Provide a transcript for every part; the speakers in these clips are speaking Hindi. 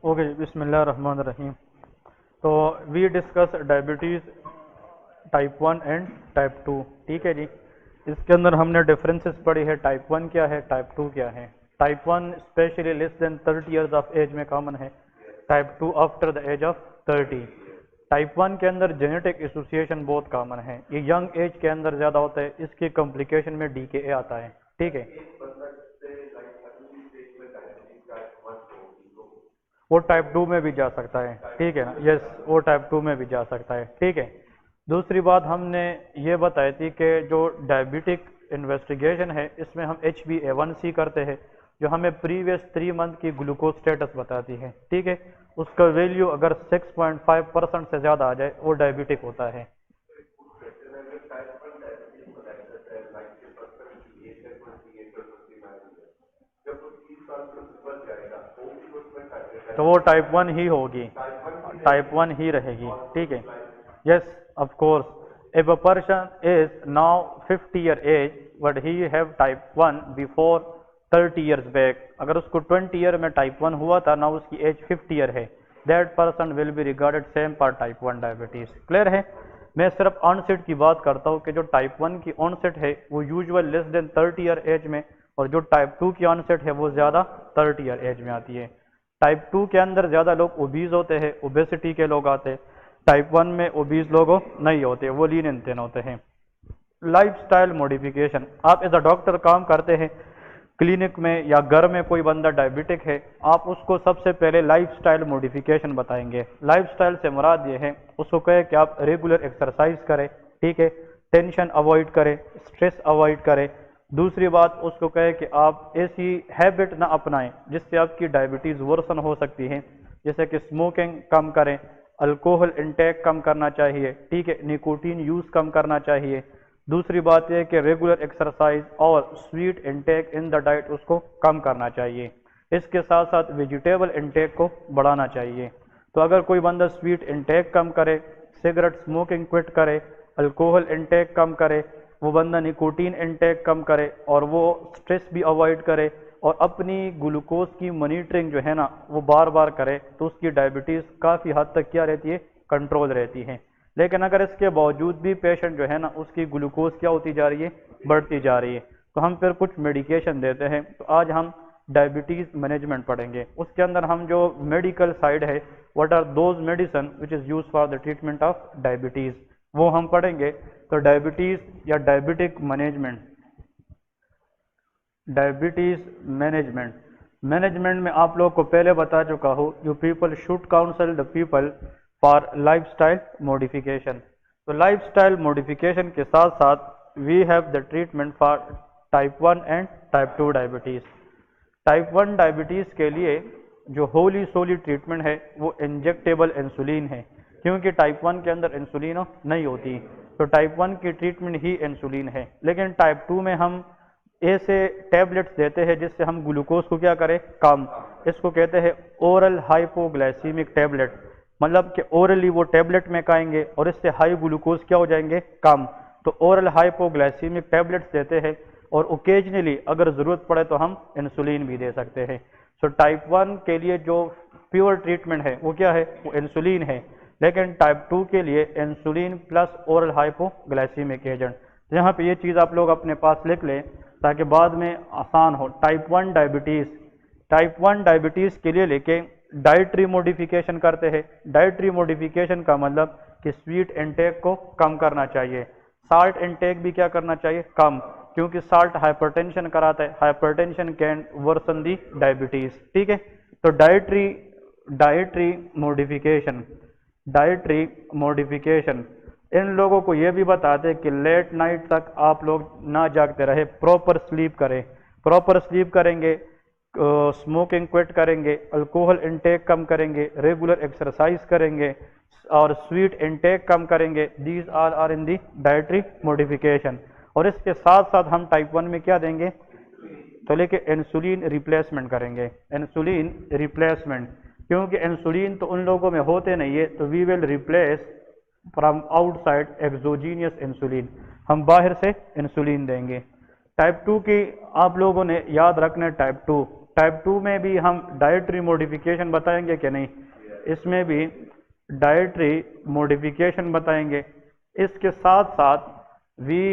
ओके, बिस्मिल्लाहिर्रहमानिर्रहीम। तो we discuss diabetes type 1 and type 2। ठीक है जी। इसके अंदर हमने डिफरेंसेस पढ़ी है, टाइप 1 क्या है, टाइप 2 क्या है। Type 1 specially less than 30 years of age में कॉमन है, type 2 after the age of 30। Type 1 के अंदर जेनेटिक एसोसिएशन बहुत कॉमन है, ये यंग एज के अंदर ज़्यादा होता है, इसकी कॉम्प्लिकेशन में डीकेए आता है। ठीक है, वो टाइप 2 में भी जा सकता है। ठीक है ना, यस, वो टाइप 2 में भी जा सकता है। ठीक है। दूसरी बात हमने ये बताई थी कि जो डायबिटिक इन्वेस्टिगेशन है इसमें हम HbA1c करते हैं, जो हमें प्रीवियस 3 मंथ की ग्लूकोज स्टेटस बताती है। ठीक है, उसका वैल्यू अगर 6.5% से ज़्यादा आ जाए वो डायबिटिक होता है। तो वो टाइप 1 ही होगी, टाइप 1 ही रहेगी। ठीक है, yes, of course. If a person is now 50 year age but he have type 1 before 30 years back, अगर उसको 20 ईयर में टाइप 1 हुआ था ना, उसकी एज 50 ईयर है, that person will be regarded same for type 1 diabetes. Clear है। मैं सिर्फ ऑनसेट की बात करता हूँ कि जो टाइप 1 की ऑनसेट है वो usual less than 30 year age में, और जो टाइप 2 की ऑनसेट है वो ज़्यादा 30 ईयर एज में आती है। टाइप 2 के अंदर ज़्यादा लोग ओबीज होते हैं, ओबेसिटी के लोग आते हैं। टाइप 1 में ओबीज लोग नहीं होते, वो लीन इंटेन होते हैं। लाइफस्टाइल मॉडिफिकेशन, आप एज अ डॉक्टर काम करते हैं क्लिनिक में या घर में, कोई बंदा डायबिटिक है, आप उसको सबसे पहले लाइफस्टाइल मॉडिफिकेशन बताएंगे। लाइफस्टाइल से मुराद ये है, उसको कहे कि आप रेगुलर एक्सरसाइज करें, ठीक है, टेंशन अवॉइड करें, स्ट्रेस अवॉइड करें। दूसरी बात, उसको कहे कि आप ऐसी हैबिट ना अपनाएं जिससे आपकी डायबिटीज़ वर्सन हो सकती है, जैसे कि स्मोकिंग कम करें, अल्कोहल इंटेक कम करना चाहिए, ठीक है, निकोटीन यूज़ कम करना चाहिए। दूसरी बात यह कि रेगुलर एक्सरसाइज और sweet intake in the diet उसको कम करना चाहिए। इसके साथ साथ वेजिटेबल इंटेक को बढ़ाना चाहिए। तो अगर कोई बंदा स्वीट इंटेक कम करे, सिगरेट स्मोकिंग क्विट करे, अल्कोहल इंटेक कम करे, वो बंदा निकोटीन इंटेक कम करे, और वो स्ट्रेस भी अवॉइड करे, और अपनी ग्लूकोज की मॉनिटरिंग जो है ना वो बार बार करे, तो उसकी डायबिटीज़ काफ़ी हद तक क्या रहती है, कंट्रोल रहती है। लेकिन अगर इसके बावजूद भी पेशेंट जो है ना उसकी ग्लूकोज क्या होती जा रही है, बढ़ती जा रही है, तो हम फिर कुछ मेडिकेशन देते हैं। तो आज हम डायबिटीज़ मैनेजमेंट पढ़ेंगे, उसके अंदर हम जो मेडिकल साइड है, what are those medicine which is use for the treatment of diabetes, वो हम पढ़ेंगे। तो डायबिटीज़ या diabetic management, diabetes management, management में आप लोग को पहले बता चुका हूँ, you people should counsel the people for lifestyle modification. तो लाइफस्टाइल मॉडिफिकेशन के साथ साथ we have the treatment for type 1 and type 2 diabetes. Type 1 diabetes के लिए जो होली सोली ट्रीटमेंट है वो इंजेक्टेबल इंसुलिन है, क्योंकि टाइप 1 के अंदर इंसुलिन नहीं होती, तो टाइप 1 की ट्रीटमेंट ही इंसुलिन है। लेकिन टाइप 2 में हम ऐसे टैबलेट्स देते हैं जिससे हम ग्लूकोज को क्या करें, कम। इसको कहते हैं ओरल हाइपोग्लाइसीमिक टैबलेट, मतलब कि ओरली वो टैबलेट में खाएंगे और इससे हाई ग्लूकोज क्या हो जाएंगे, कम। तो ओरल हाइपोग्लाइसीमिक टैबलेट्स देते हैं, और ओकेजनली अगर ज़रूरत पड़े तो हम इंसुलिन भी दे सकते हैं। सो टाइप 1 के लिए जो प्योर ट्रीटमेंट है वो क्या है, वो इंसुलिन है। लेकिन टाइप 2 के लिए insulin plus oral hypoglycemic agent. यहाँ पे ये चीज़ आप लोग अपने पास लिख लें ताकि बाद में आसान हो। टाइप 1 डायबिटीज़, टाइप 1 डायबिटीज़ के लिए लेके डाइटरी मॉडिफिकेशन करते हैं। डाइटरी मॉडिफिकेशन का मतलब कि स्वीट इंटेक को कम करना चाहिए, साल्ट इंटेक भी क्या करना चाहिए, कम, क्योंकि साल्ट हाइपरटेंशन कराता है, hypertension can worsen the diabetes. ठीक है। तो डाइटरी मॉडिफिकेशन, डाइटरी मॉडिफिकेशन इन लोगों को ये भी बताते हैं कि लेट नाइट तक आप लोग ना जागते रहे, प्रॉपर स्लीप करें। प्रॉपर स्लीप करेंगे, स्मोकिंग क्विट करेंगे, अल्कोहल इंटेक कम करेंगे, रेगुलर एक्सरसाइज करेंगे, और स्वीट इंटेक कम करेंगे। These are are in the dietary modification. और इसके साथ साथ हम टाइप 1 में क्या देंगे, तो लेके इंसुलिन रिप्लेसमेंट करेंगे, इंसुलिन रिप्लेसमेंट, क्योंकि इंसुलिन तो उन लोगों में होते नहीं है, तो we will replace from outside exogenous insulin, हम बाहर से इंसुलिन देंगे। टाइप 2 की आप लोगों ने याद रखना, टाइप 2 टाइप 2 में भी हम डाइटरी मॉडिफिकेशन बताएंगे कि नहीं? इसमें भी डाइटरी मॉडिफिकेशन बताएंगे। इसके साथ साथ we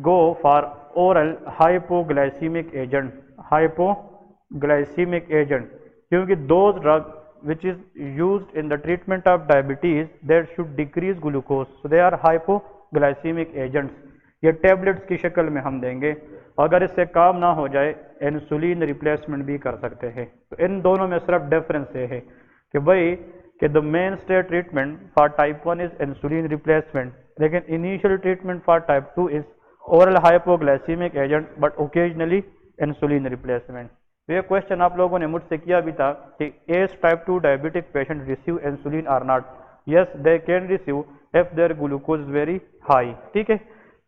go for oral hypoglycemic agent, hypoglycemic agent, क्योंकि those drug which is used in the treatment of diabetes that should decrease glucose, so they are hypoglycemic agents। ये टैबलेट्स की शक्ल में हम देंगे, अगर इससे काम ना हो जाए इंसुलिन रिप्लेसमेंट भी कर सकते हैं। तो इन दोनों में सिर्फ डिफरेंस ये है कि भाई कि the mainstay treatment for type 1 is insulin replacement, लेकिन initial treatment for type 2 is oral hypoglycemic agent but occasionally insulin replacement. तो ये क्वेश्चन आप लोगों ने मुझसे किया भी था कि as type 2 diabetic patient receive insulin or not? Yes, they can receive if their glucose very high. ठीक है,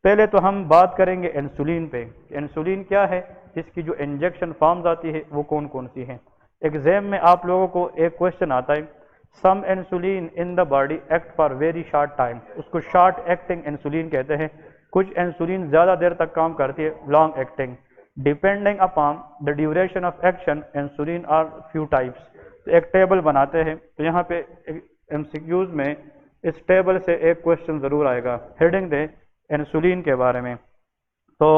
पहले तो हम बात करेंगे इंसुलिन पे। इंसुलिन क्या है, इसकी जो इंजेक्शन फॉर्म्स आती है वो कौन कौन सी हैं? एग्जाम में आप लोगों को एक क्वेश्चन आता है, some insulin in the body act for very short time, उसको शॉर्ट एक्टिंग इंसुलिन कहते हैं। कुछ इंसुलिन ज़्यादा देर तक काम करती है, long acting. Depending upon the duration of action insulin are few types. तो एक टेबल बनाते हैं, तो यहाँ पे एमसीक्यूज में इस टेबल से एक क्वेश्चन ज़रूर आएगा, हेडिंग दे इंसुलिन के बारे में। तो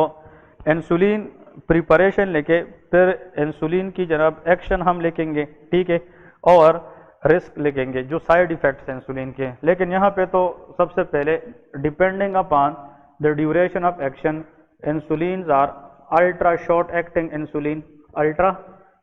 इंसुलिन प्रिपरेशन लेके फिर इंसुलिन की जनाब एक्शन हम लिखेंगे, ठीक है, और रिस्क लिखेंगे जो साइड इफेक्ट्स हैं इंसुलिन के। लेकिन यहाँ पे तो सबसे पहले depending upon the duration of action insulin are ultra short acting insulin. Ultra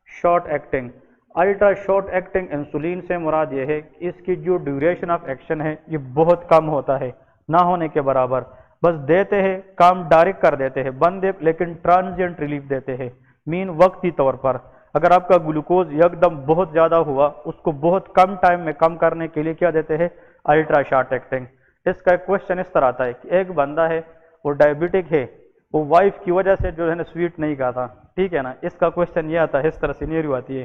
short acting, ultra short acting insulin से मुराद ये है कि इसकी जो ड्यूरेशन ऑफ एक्शन है ये बहुत कम होता है, ना होने के बराबर। बस देते हैं, काम डायरेक्ट कर देते हैं बंदे, लेकिन ट्रांजिएंट रिलीफ देते हैं, मीन वक्ती तौर पर। अगर आपका ग्लूकोज एकदम बहुत ज़्यादा हुआ, उसको बहुत कम टाइम में कम करने के लिए क्या देते हैं? Ultra short acting. इसका एक क्वेश्चन इस तरह आता है कि एक बंदा है, वो डायबिटिक है, वो वाइफ की वजह से जो है ना स्वीट नहीं खाता, ठीक है ना। इसका क्वेश्चन ये आता है, इस तरह सिनेरियो आती है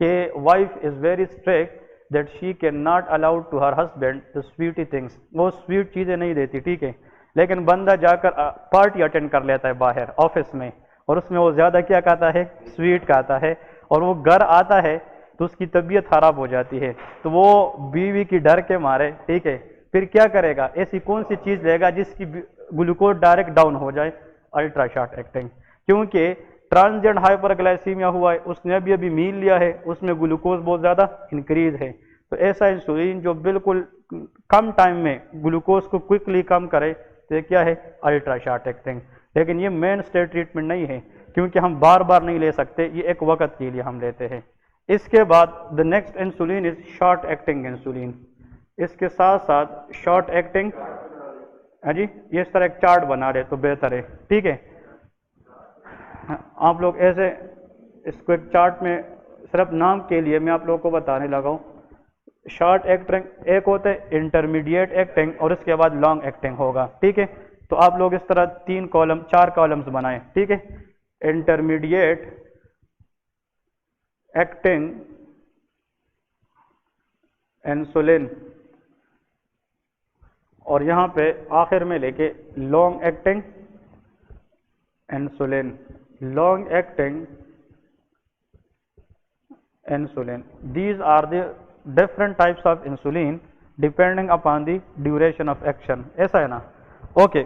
कि wife is very strict that she can not allowed to her husband the sweetie things, वो स्वीट चीज़ें नहीं देती, ठीक है। लेकिन बंदा जाकर पार्टी अटेंड कर लेता है बाहर ऑफिस में, और उसमें वो ज़्यादा क्या कहता है? स्वीट कहता है, और वो घर आता है तो उसकी तबीयत खराब हो जाती है। तो वो बीवी की डर के मारे, ठीक है, फिर क्या करेगा? ऐसी कौन सी चीज़ लेगा जिसकी ग्लूकोज डायरेक्ट डाउन हो जाए? Ultra short acting. क्योंकि ट्रांजिएंट हाइपरग्लाइसीमिया हुआ है, उसने अभी मील लिया है, उसमें ग्लूकोज बहुत ज़्यादा इंक्रीज है। तो ऐसा इंसुलिन जो बिल्कुल कम टाइम में ग्लूकोज को क्विकली कम करे, तो ये क्या है? Ultra short acting. लेकिन ये मेन स्टे ट्रीटमेंट नहीं है, क्योंकि हम बार बार नहीं ले सकते, ये एक वक्त के लिए हम लेते हैं। इसके बाद the next insulin is short acting insulin. इसके साथ साथ शॉर्ट एक्टिंग, हाँ जी, ये इस तरह एक चार्ट बना रहे तो बेहतर है, ठीक है। आप लोग ऐसे इसको एक चार्ट में सिर्फ नाम के लिए मैं आप लोगों को बताने लगा हूँ। शॉर्ट एक्टिंग एक होते हैं, इंटरमीडिएट एक्टिंग, और इसके बाद लॉन्ग एक्टिंग होगा, ठीक है। तो आप लोग इस तरह 4 कॉलम्स बनाएं, ठीक है। इंटरमीडिएट एक्टिंग इंसुलिन, और यहाँ पे आखिर में लेके long acting insulin, long acting insulin. These are the different types of insulin depending upon the duration of action, ऐसा है ना। ओके,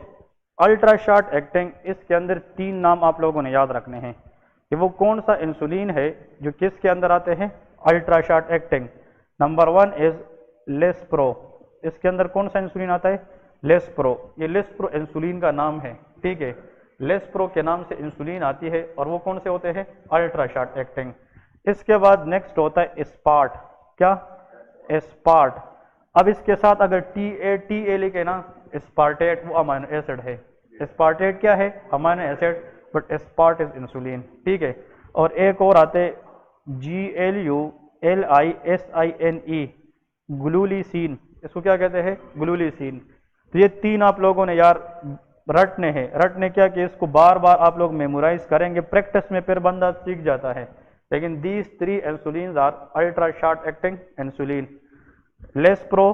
अल्ट्रा शॉर्ट एक्टिंग, इसके अंदर 3 नाम आप लोगों ने याद रखने हैं कि वो कौन सा इंसुलिन है जो किसके अंदर आते हैं? Ultra short acting. Number 1 is lispro. इसके अंदर कौन सा इंसुलिन आता है? लेस्प्रो। ये लेस्प्रो इंसुलिन का नाम है, ठीक है। लेस्प्रो के नाम से इंसुलिन आती है, और वो कौन से होते हैं? Ultra short acting. इसके बाद नेक्स्ट होता है स्पार्ट। क्या? स्पार्ट। अब इसके साथ अगर TA लिखे ना, स्पार्टेट वो अमाइनो एसिड है। स्पार्टेट क्या है? Amino acid, but aspart is insulin, ठीक है। और एक और आते GLULISINE, ग्लूलिसीन। इसको क्या कहते हैं? ग्लूलिसीन। तो ये 3 आप लोगों ने यार रटने हैं। रटने क्या कि इसको बार बार आप लोग मेमोराइज करेंगे, प्रैक्टिस में फिर बंदा सीख जाता है। लेकिन these 3 insulin are ultra short acting insulin, lispro,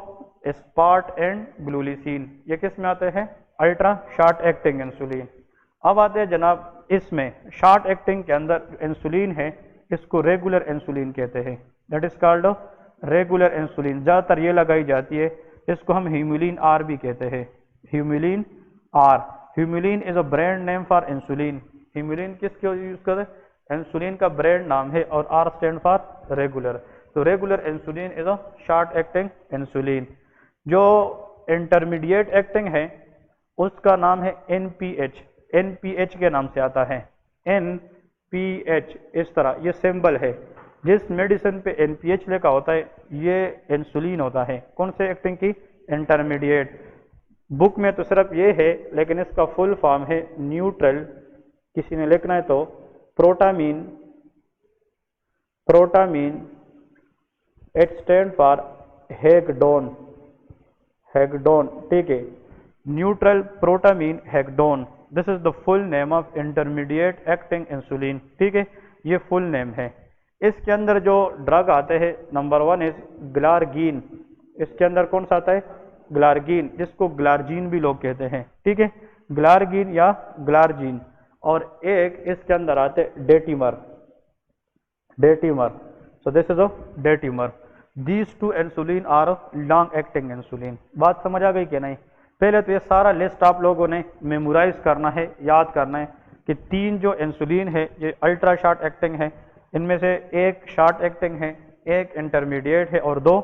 aspart and glulisine. ये किस में आते हैं? Ultra short acting insulin. अब आते हैं जनाब इसमें शॉर्ट एक्टिंग के अंदर इंसुलिन है, इसको रेगुलर इंसुलिन कहते हैं, that is called regular insulin. ज़्यादातर ये लगाई जाती है, इसको हम ह्यूमुलिन आर भी कहते हैं, Humulin R. Humulin is a brand name for insulin. Humulin किसके यूज करते हैं? इंसुलिन का ब्रांड नाम है, और आर स्टैंड फॉर रेगुलर। तो regular insulin is a short acting insulin. जो इंटरमीडिएट एक्टिंग है उसका नाम है एनपीएच। एनपीएच के नाम से आता है, एनपीएच, इस तरह ये सिंबल है। जिस मेडिसिन पे एनपीएच लिखा होता है ये इंसुलिन होता है। कौन से एक्टिंग की? इंटरमीडिएट। बुक में तो सिर्फ ये है, लेकिन इसका फुल फॉर्म है न्यूट्रल। किसी ने लिखना है तो protamine, protamine, it stand for Hagedorn, Hagedorn, ठीक है, neutral protamine Hagedorn. This is the full name of intermediate acting insulin, ठीक है, ये फुल नेम है। इसके अंदर जो ड्रग आते हैं, नंबर 1 इज ग्लार्गीन। इसके अंदर कौन सा आता है? ग्लार्गीन, जिसको ग्लार्जीन भी लोग कहते हैं, ठीक है, ग्लार्गीन या ग्लार्जीन। और एक इसके अंदर आते detemir, detemir. So this is a detemir. These two insulin are long acting insulin. बात समझ आ गई कि नहीं? पहले तो ये सारा लिस्ट आप लोगों ने मेमोराइज करना है, याद करना है कि 3 जो इंसुलिन है ये अल्ट्रा शॉर्ट एक्टिंग है। इनमें से एक शॉर्ट एक्टिंग है, एक इंटरमीडिएट है और 2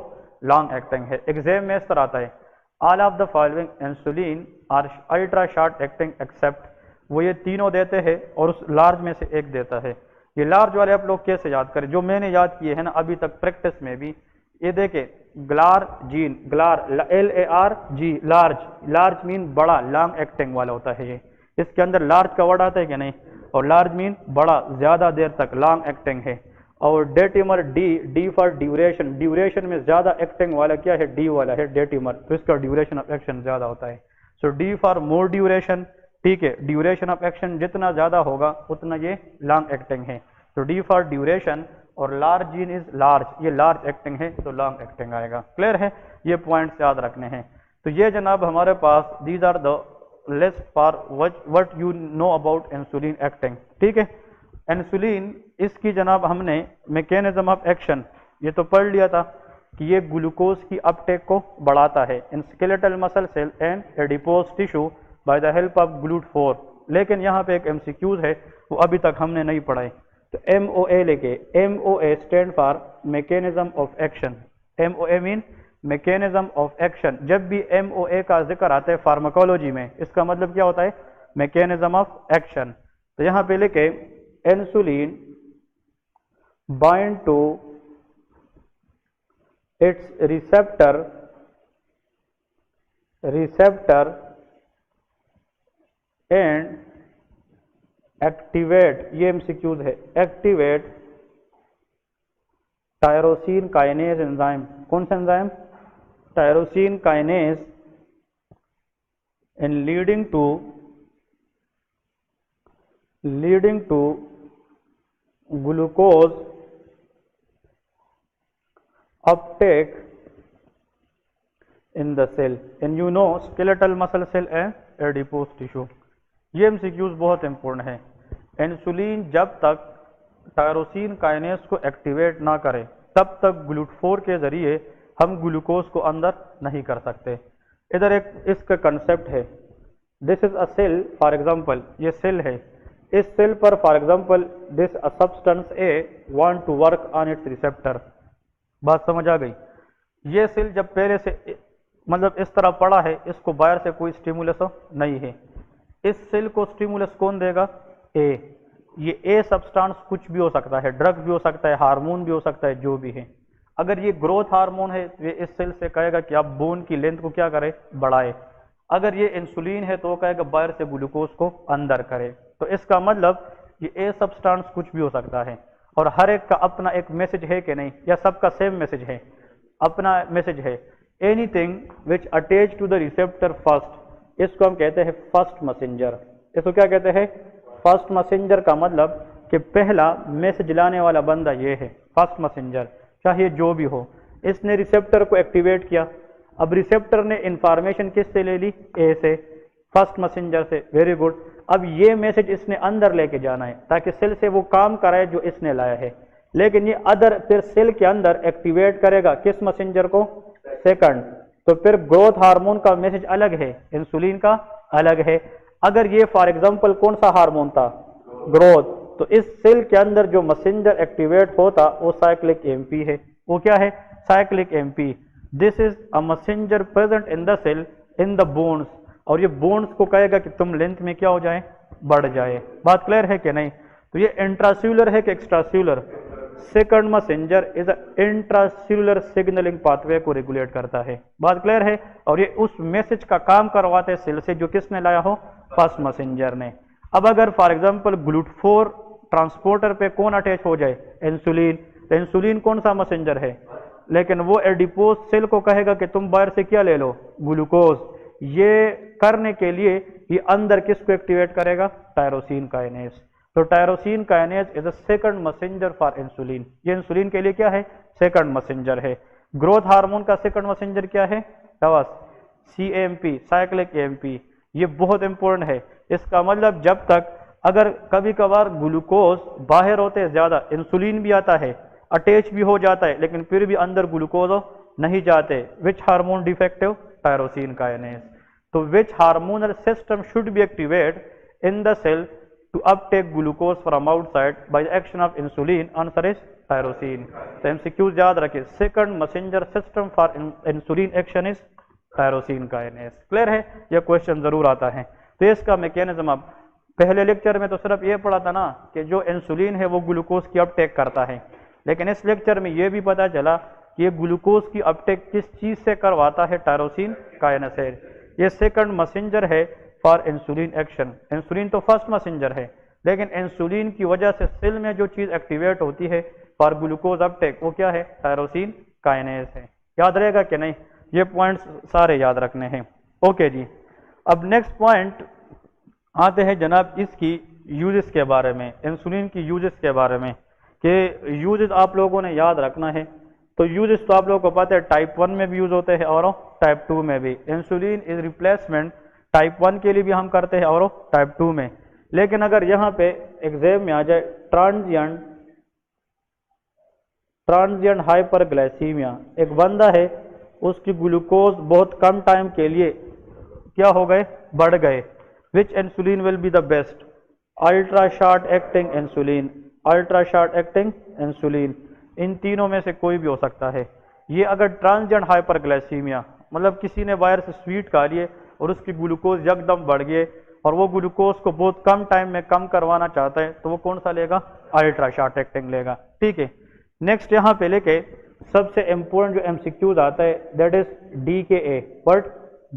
लॉन्ग एक्टिंग है। एग्जाम में इस तरह आता है, all of the following insulin are ultra short acting except. वो ये तीनों देते हैं और उस लार्ज में से एक देता है। ये लार्ज वाले आप लोग कैसे याद करें? जो मैंने याद किए हैं ना अभी तक प्रैक्टिस में भी, ये देखें, glargine, glar, LARG, large. Large mean बड़ा, लॉन्ग एक्टिंग वाला होता है ये। इसके अंदर लार्ज का वर्ड आता है कि नहीं? और लार्ज मीन बड़ा, ज्यादा देर तक, लॉन्ग एक्टिंग है। और detemir D, D for duration. Duration में ज्यादा एक्टिंग वाला क्या है? डी वाला है डेटिमर, तो इसका ड्यूरेशन ऑफ एक्शन ज्यादा होता है। सो डी फॉर मोर ड्यूरेशन, ठीक है, ड्यूरेशन ऑफ एक्शन जितना ज्यादा होगा उतना ये लॉन्ग एक्टिंग है। तो डी फॉर ड्यूरेशन। और लार्जीन इज लार्ज, ये लार्ज एक्टिंग है तो लॉन्ग एक्टिंग आएगा। क्लियर है? ये पॉइंट्स याद रखने हैं। तो ये जनाब हमारे पास these are the list for what you know about insulin acting, ठीक है। इंसुलिन, इसकी जनाब हमने मैकेनिज्म ऑफ एक्शन ये तो पढ़ लिया था कि ये ग्लूकोज की अपटेक को बढ़ाता है in skeletal muscle cell and adipose tissue by the help of GLUT4। लेकिन यहाँ पे एक MCQs है, वो अभी तक हमने नहीं पढ़ा है। तो MOA लेके, MOA stand for mechanism of action. MOA mean mechanism of action. जब भी MOA का जिक्र आता है फार्माकोलॉजी में, इसका मतलब क्या होता है? Mechanism of action. तो यहाँ पे लेके insulin bind to its receptor, receptor and activate, ये MCQs है, एक्टिवेट टायरोसिन काइनेज एंजाइम। कौन सा enzyme? Tyrosine kinase, in leading to glucose uptake in the cell and you know skeletal muscle cell and adipose tissue. ये MCQs बहुत इंपॉर्टेंट है। इंसुलिन जब तक टायरोसिन काइनेज को एक्टिवेट ना करे तब तक GLUT4 के जरिए हम ग्लूकोज को अंदर नहीं कर सकते। इधर एक इसका कंसेप्ट है, this is a cell for example, ये सेल है, इस सेल पर for example this a substance A want to work on its receptor. बात समझ आ गई? ये सेल जब पहले से मतलब इस तरह पड़ा है, इसको बाहर से कोई स्टिमुलस नहीं है, इस सेल को स्टिमुलस कौन देगा? ए। ये ए सब्सटेंस कुछ भी हो सकता है, ड्रग भी हो सकता है, हार्मोन भी हो सकता है, जो भी है। अगर ये ग्रोथ हार्मोन है तो ये इस सेल से कहेगा कि आप बोन की लेंथ को क्या करे? बढ़ाए। अगर ये इंसुलिन है तो वो कहेगा बाहर से ग्लूकोज को अंदर करे। तो इसका मतलब ये ए सब्सटेंस कुछ भी हो सकता है। और हर एक का अपना एक मैसेज है कि नहीं, या सबका सेम मैसेज है? अपना मैसेज है। Anything which attach to the receptor first, इसको हम कहते हैं फर्स्ट मैसेंजर। इसको क्या कहते हैं? फर्स्ट मैसेंजर का मतलब कि पहला मैसेज लाने वाला बंदा ये है, फर्स्ट मैसेंजर, चाहे जो भी हो। इसने रिसेप्टर को एक्टिवेट किया, अब रिसेप्टर ने इंफॉर्मेशन किससे ले ली? ए से, फर्स्ट मैसेंजर से। Very good. अब ये मैसेज इसने अंदर लेके जाना है ताकि सेल से वो काम कराए जो इसने लाया है। लेकिन ये अदर फिर सेल के अंदर एक्टिवेट करेगा किस मैसेंजर को, सेकंड। तो फिर ग्रोथ हार्मोन का मैसेज अलग है, इंसुलिन का अलग है। अगर ये फॉर एग्जांपल कौन सा हार्मोन था, ग्रोथ, तो इस सेल के अंदर जो मैसेंजर एक्टिवेट होता वो साइक्लिक एमपी है। वो क्या है, cyclic AMP. This is a messenger present in the cell in the bones, और ये बोन्स को कहेगा कि तुम लेंथ में क्या हो जाए, बढ़ जाए। बात क्लियर है कि नहीं? तो ये इंट्रासेल्युलर है कि extracellular, second messenger is intracellular signalling pathway को रेगुलेट करता है। बात क्लियर है? और ये उस मैसेज का काम करवाते हैं सेल से जो किसने लाया हो, फर्स्ट मैसेंजर ने। अब अगर फॉर एग्जांपल GLUT4 ट्रांसपोर्टर पे कौन अटैच हो जाए, इंसुलिन, तो इंसुलिन कौन सा मैसेंजर है, लेकिन वो एडिपोज सेल को कहेगा कि तुम बाहर से क्या ले लो, ग्लूकोज। ये करने के लिए ये अंदर किसको एक्टिवेट करेगा, टायरोसिन काइनेज। तो tyrosine kinase is a second messenger for insulin. ये इंसुलिन के लिए क्या है, सेकंड मैसेंजर है। ग्रोथ हार्मोन का सेकंड मैसेंजर क्या है, CAMP, साइक्लिक एमपी। ये बहुत इंपॉर्टेंट है। इसका मतलब जब तक अगर कभी कभार ग्लूकोज बाहर होते हैं ज्यादा, इंसुलिन भी आता है, अटैच भी हो जाता है, लेकिन फिर भी अंदर ग्लूकोज नहीं जाते, which hormone defective, tyrosine kinase. तो which hormonal system should be activate in the cell to uptake glucose from outside by the action of insulin, answer is tyrosine. तो MCQs याद रखिए, second messenger system for insulin action is tyrosine kinase। Clear है? यह क्वेश्चन जरूर आता है। तो इसका मैकेनिज्म, अब पहले लेक्चर में तो सिर्फ ये पढ़ा था ना कि जो इंसुलिन है वो ग्लूकोज की अपटेक करता है, लेकिन इस लेक्चर में ये भी पता चला कि ये ग्लूकोज की अपटेक किस चीज से करवाता है, टायरोसिन काइनेज है। ये सेकंड मैसेंजर है फॉर इंसुलिन एक्शन। इंसुलिन तो फर्स्ट मैसेंजर है, लेकिन इंसुलिन की वजह से सेल में जो चीज एक्टिवेट होती है फॉर ग्लूकोज अपटेक, वो क्या है, टायरोसिन काइनेज है। याद रहेगा कि नहीं? ये पॉइंट्स सारे याद रखने हैं। ओके जी, अब नेक्स्ट पॉइंट आते हैं जनाब इसकी यूजेस के बारे में, इंसुलिन की यूजेस के बारे में, कि यूजेस आप लोगों ने याद रखना है। तो यूजेस तो आप लोगों को पता है, टाइप 1 में भी यूज होते हैं और टाइप 2 में भी। इंसुलिन इज रिप्लेसमेंट टाइप 1 के लिए भी हम करते हैं और टाइप 2 में। लेकिन अगर यहाँ पे एग्जाम में आ जाए ट्रांजिएंट हाइपरग्लाइसीमिया, एक बंदा है उसकी ग्लूकोज बहुत कम टाइम के लिए क्या हो गए, बढ़ गए, which insulin will be the best, ultra short acting insulin, ultra short acting insulin, इन तीनों में से कोई भी हो सकता है। ये अगर ट्रांजिएंट हाइपरग्लाइसीमिया मतलब किसी ने बाहर से स्वीट खा लिए और उसकी ग्लूकोज एकदम बढ़ गए और वो ग्लूकोज को बहुत कम टाइम में कम करवाना चाहता है, तो वो कौन सा लेगा, अल्ट्रा शॉर्ट एक्टिंग लेगा। ठीक है, नेक्स्ट यहाँ पे लेके सबसे इंपॉर्टेंट जो एमसीक्यूज आता है that is DKA। But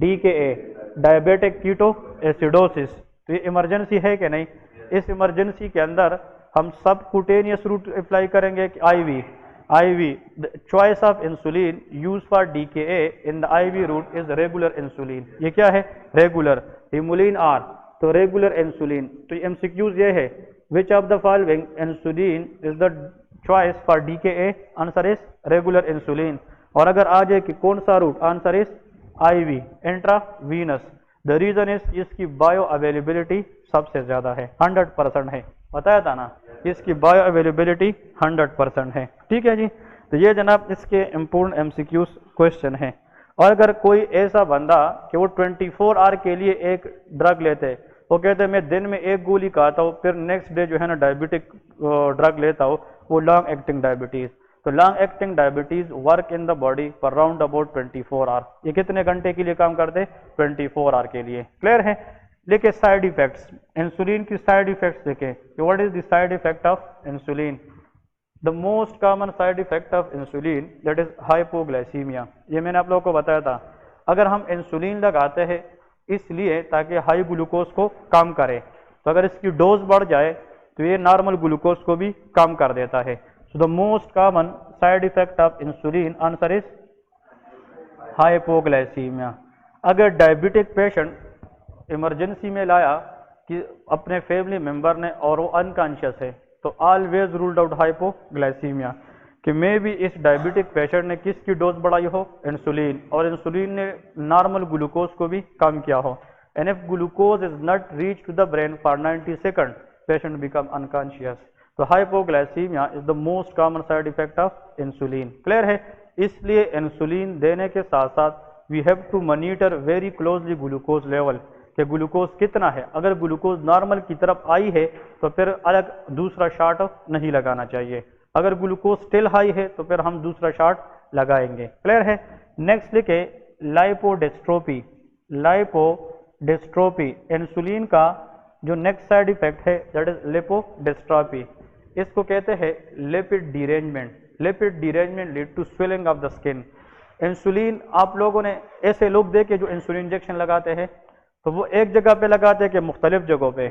DKA diabetic ketoacidosis, तो ये इमरजेंसी है कि नहीं? इस इमरजेंसी के अंदर हम सब कुटेनियस रूट अप्लाई करेंगे कि IV। The choice of insulin use for DKA in the IV route is regular insulin. ये क्या है, रेगुलर। हिमुलिन R, तो रेगुलर इंसुलिन। तो एमसीक्यूज ये है, which of the following insulin is the choice for DKA, answer is regular insulin. और अगर आ जाए कि कौन सा route, answer is IV, intravenous. The reason is इसकी बायो अवेलेबिलिटी सबसे ज्यादा है, 100% है, बताया था ना, इसकी बायो अवेलेबिलिटी 100% है। ठीक है जी, तो ये जनाब इसके इम्पोर्टेंट MCQs क्वेश्चन है। और अगर कोई ऐसा बंदा कि वो 24 आवर के लिए एक ड्रग लेते हैं, वो कहते हैं मैं दिन में एक गोली खाता हूँ, फिर नेक्स्ट डे जो है ना डायबिटिक ड्रग लेता हूँ, वो लॉन्ग एक्टिंग डायबिटीज। तो long acting diabetes work in the body for round about 24 hour. ये कितने घंटे के लिए काम करते हैं, 24 आवर के लिए। क्लियर है? लेके साइड इफेक्ट्स, इंसुलिन की साइड इफेक्ट्स देखें कि what is the side effect of insulin. The most common side effect of insulin that is hypoglycaemia. ये मैंने आप लोगों को बताया था, अगर हम इंसुलिन लगाते हैं इसलिए ताकि हाई ग्लूकोज को कम करे, तो अगर इसकी डोज बढ़ जाए तो ये नॉर्मल ग्लूकोज को भी कम कर देता है। So the most common side effect of insulin answer is hypoglycaemia. अगर डायबिटिक पेशेंट इमरजेंसी में लाया कि अपने फैमिली मेंबर ने और वो अनकॉन्शियस है, तो ऑलवेज रूल्ड आउट हाइपोग्लाइसीमिया कि मे भी इस डायबिटिक पेशेंट ने किसकी डोज बढ़ाई हो, इंसुलिन, और इंसुलिन ने नॉर्मल ग्लूकोज को भी कम किया हो। And if glucose is not reach to the brain for 90 second, patient become unconscious. तो hypoglycemia is the most common side effect of insulin. Clear है? इसलिए इंसुलिन देने के साथ साथ we have to monitor very closely glucose level, कि ग्लूकोज कितना है। अगर ग्लूकोज नॉर्मल की तरफ आई है तो फिर अलग दूसरा शॉट नहीं लगाना चाहिए, अगर ग्लूकोज स्टिल हाई है तो फिर हम दूसरा शॉट लगाएंगे। क्लियर है? नेक्स्ट लिखे लाइपोडिस्ट्रोफी। लाइपोडिस्ट्रोफी इंसुलिन का जो नेक्स्ट साइड इफेक्ट है दैट इज लिपोडिस्ट्रोफी। इसको कहते हैं lipid derangement. Lipid derangement lead to swelling of the skin. Insulin आप लोगों ने ऐसे लोग देखे जो इंसुलिन इंजेक्शन लगाते हैं, तो वो एक जगह पे लगाते हैं कि मुख्तलिफ जगहों पे?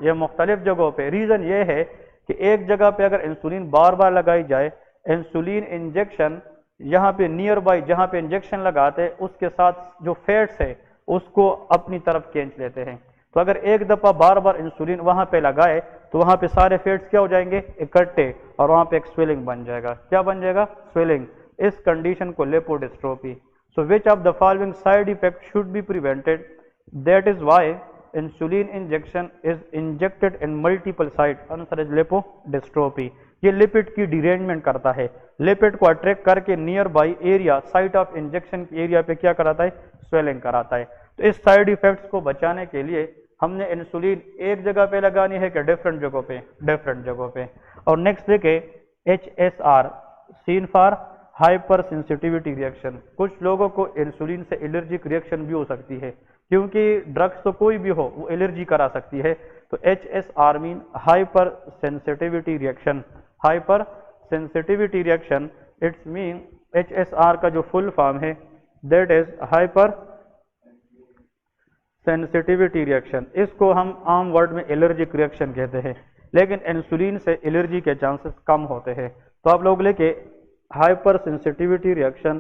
ये मुख्तलिफ जगहों पे। रीज़न ये है कि एक जगह पे अगर इंसुलिन बार बार लगाई जाए, इंसुलिन इंजेक्शन यहाँ पे नियर बाई जहाँ पे इंजेक्शन लगाते हैं उसके साथ जो फैट्स है उसको अपनी तरफ खींच लेते हैं। तो अगर एक दफ़ा बार बार इंसुलिन वहाँ पे लगाए तो वहाँ पे सारे फैट्स क्या हो जाएंगे? इकट्ठे, और वहाँ पे एक स्वेलिंग बन जाएगा। क्या बन जाएगा? स्वेलिंग। इस कंडीशन को lipodystrophy. So which of the following side effect should be prevented? That is why insulin injection is injected in multiple sites. Answer is lipodystrophy. ये लिपिड की डिरेंजमेंट करता है, लिपिड को अट्रैक्ट करके near by area site of injection की एरिया पे क्या कराता है? स्वेलिंग कराता है। तो इस साइड इफेक्ट्स को बचाने के लिए हमने इंसुलिन एक जगह पे लगानी है कि डिफरेंट जगहों पे? डिफरेंट जगहों पे। और नेक्स्ट देखे HSR, seen for hyper sensitivity reaction. कुछ लोगों को इंसुलिन से एलर्जिक रिएक्शन भी हो सकती है, क्योंकि ड्रग्स तो कोई भी हो वो एलर्जी करा सकती है। तो HSR mean hyper sensitivity reaction. Hyper sensitivity reaction it's mean HSR का जो फुल फॉर्म है that is hyper sensitivity reaction. इसको हम आम वर्ड में एलर्जिक रिएक्शन कहते हैं, लेकिन इंसुलिन से एलर्जी के चांसेस कम होते हैं। तो आप लोग लेके hyper sensitivity reaction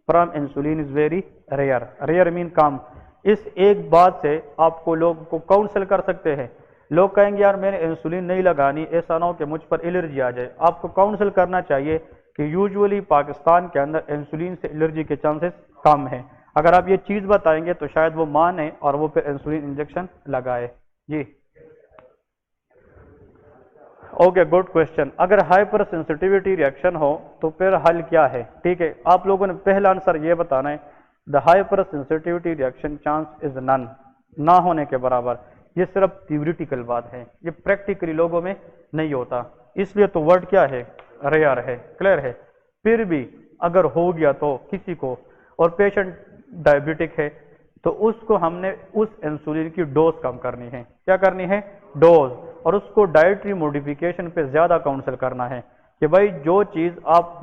from insulin is very rare. Rare mean कम। इस एक बात से आपको लोग को काउंसल कर सकते हैं। लोग कहेंगे यार मैंने इंसुलिन नहीं लगानी, ऐसा ना हो कि मुझ पर एलर्जी आ जाए। आपको काउंसल करना चाहिए कि यूजुअली पाकिस्तान के अंदर इंसुलिन से एलर्जी के चांसेस कम हैं। अगर आप ये चीज़ बताएंगे तो शायद वो माने और वो फिर इंसुलिन इंजेक्शन लगाए। जी ओके, गुड क्वेश्चन। अगर हाइपर सेंसिटिविटी रिएक्शन हो तो फिर हल क्या है? ठीक है, आप लोगों ने पहला आंसर ये बताना है, the hyper sensitivity reaction chance is none, ना होने के बराबर। ये सिर्फ थ्योरेटिकल बात है, ये प्रैक्टिकली लोगों में नहीं होता, इसलिए तो वर्ड क्या है? रेयर है। क्लियर है? फिर भी अगर हो गया तो किसी को, और पेशेंट डायबिटिक है, तो उसको हमने उस इंसुलिन की डोज कम करनी है। क्या करनी है? डोज। और उसको डाइटरी मॉडिफिकेशन पे ज्यादा काउंसल करना है कि भाई जो चीज आप